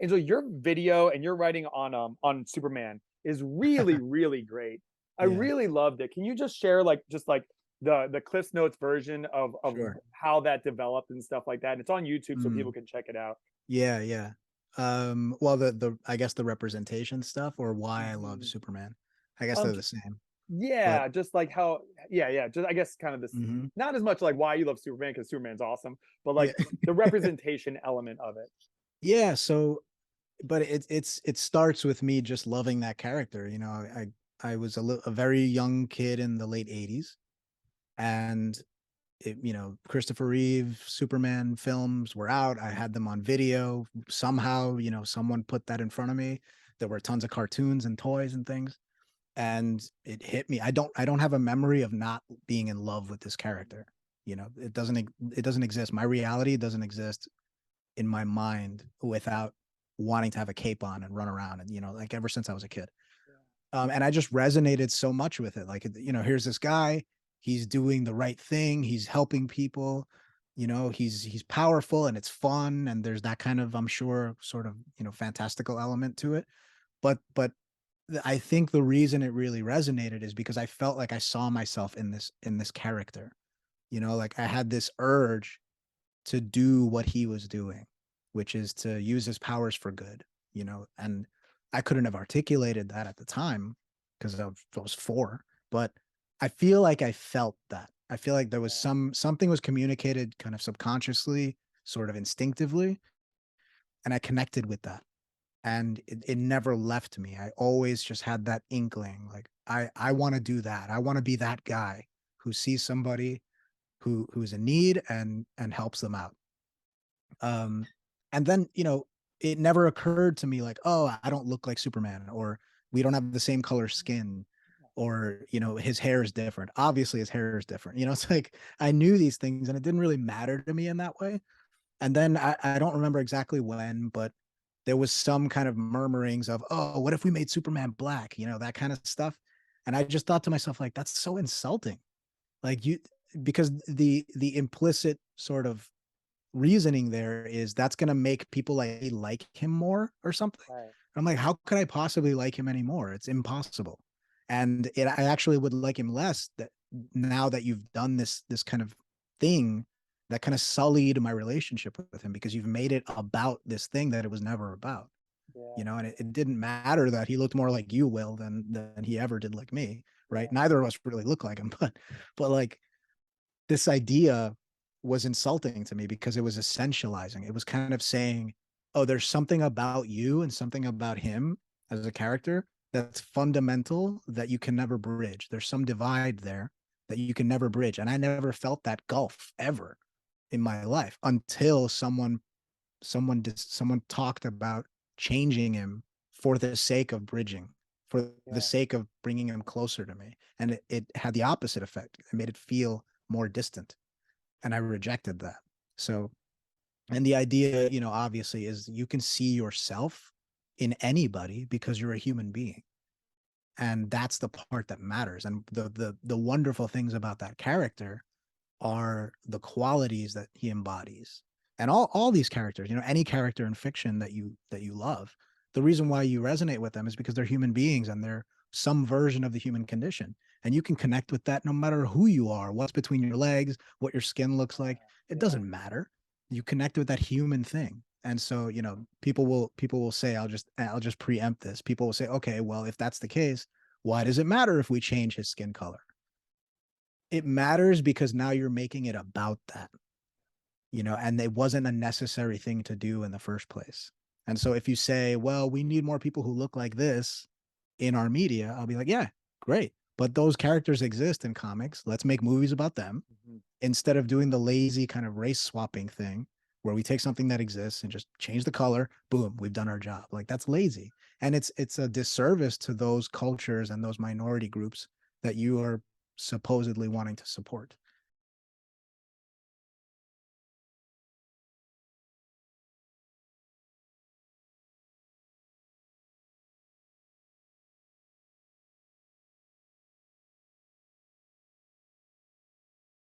And so your video and your writing on Superman is really, really great. I Yeah, really loved it. Can you just share like just like the Cliff's Notes version of sure. how that developed and stuff like that? And it's on YouTube so people Mm, can check it out. yeah, yeah. Well, the I guess the representation stuff or why I love Mhm. Superman. I guess Um, they're the same. But yeah, just like how, yeah, just I guess kind of this, mhm. not as much like why you love Superman because Superman's awesome, but Yeah. like the representation element of it. Yeah, so but it starts with me just loving that character. I was a very young kid in the late 80s, and Christopher Reeve Superman films were out. I had them on video. Somehow, someone put that in front of me. There were tons of cartoons and toys and things, and it hit me. I don't have a memory of not being in love with this character. It doesn't exist. My reality doesn't exist in my mind without wanting to have a cape on and run around, and like ever since I was a kid. And I just resonated so much with it. Like, here's this guy, he's doing the right thing, he's helping people, he's powerful and it's fun, and there's that kind of, I'm sure, sort of, fantastical element to it. But I think the reason it really resonated is because I felt like I saw myself in this character. Like I had this urge to do what he was doing, which is to use his powers for good, and I couldn't have articulated that at the time because I was 4, but I feel like I felt that. I feel like there was something was communicated kind of subconsciously, sort of instinctively, and I connected with that. And it never left me. I always just had that inkling, like I want to do that. I want to be that guy who sees somebody who's in need and helps them out. Um, and then, it never occurred to me like, oh, I don't look like Superman, or we don't have the same color skin, or, his hair is different. Obviously, his hair is different. It's like I knew these things and it didn't really matter to me in that way. And then I don't remember exactly when, but there was some kind of murmurings of, oh, what if we made Superman black? That kind of stuff. And I just thought to myself, like, that's so insulting. Like because the implicit sort of reasoning there is that's going to make people like him more or something. Right. I'm like, how could I possibly like him anymore? It's impossible. And I actually would like him less that now that you've done this kind of thing that kind of sullied my relationship with him because you've made it about this thing that it was never about. Yeah. And it didn't matter that he looked more like you, Will, than he ever did like me, right? Yeah. Neither of us really look like him, but like this idea was insulting to me because it was essentializing. It was kind of saying, oh, there's something about you and something about him as a character that's fundamental that you can never bridge. There's some divide there that you can never bridge. And I never felt that gulf ever in my life until someone talked about changing him for the sake of bridging, for the Yeah. sake of bringing him closer to me. And it had the opposite effect. It made it feel more distant, and I rejected that. So, and the idea, obviously, is you can see yourself in anybody because you're a human being, and that's the part that matters. And the wonderful things about that character are the qualities that he embodies. And all these characters, any character in fiction that you love, the reason why you resonate with them is because they're human beings and they're some version of the human condition. And you can connect with that no matter who you are, what's between your legs, what your skin looks like. It Yeah. doesn't matter. You connect with that human thing. And so, people will say, I'll just preempt this. People will say, okay, well, if that's the case, why does it matter if we change his skin color? It matters because now you're making it about that, and it wasn't a necessary thing to do in the first place. And so if you say, well, we need more people who look like this in our media, I'll be like, yeah, great. But those characters exist in comics. Let's make movies about them Mhm. instead of doing the lazy kind of race swapping thing where we take something that exists and just change the color. Boom, we've done our job. Like that's lazy. And it's a disservice to those cultures and those minority groups that you are supposedly wanting to support.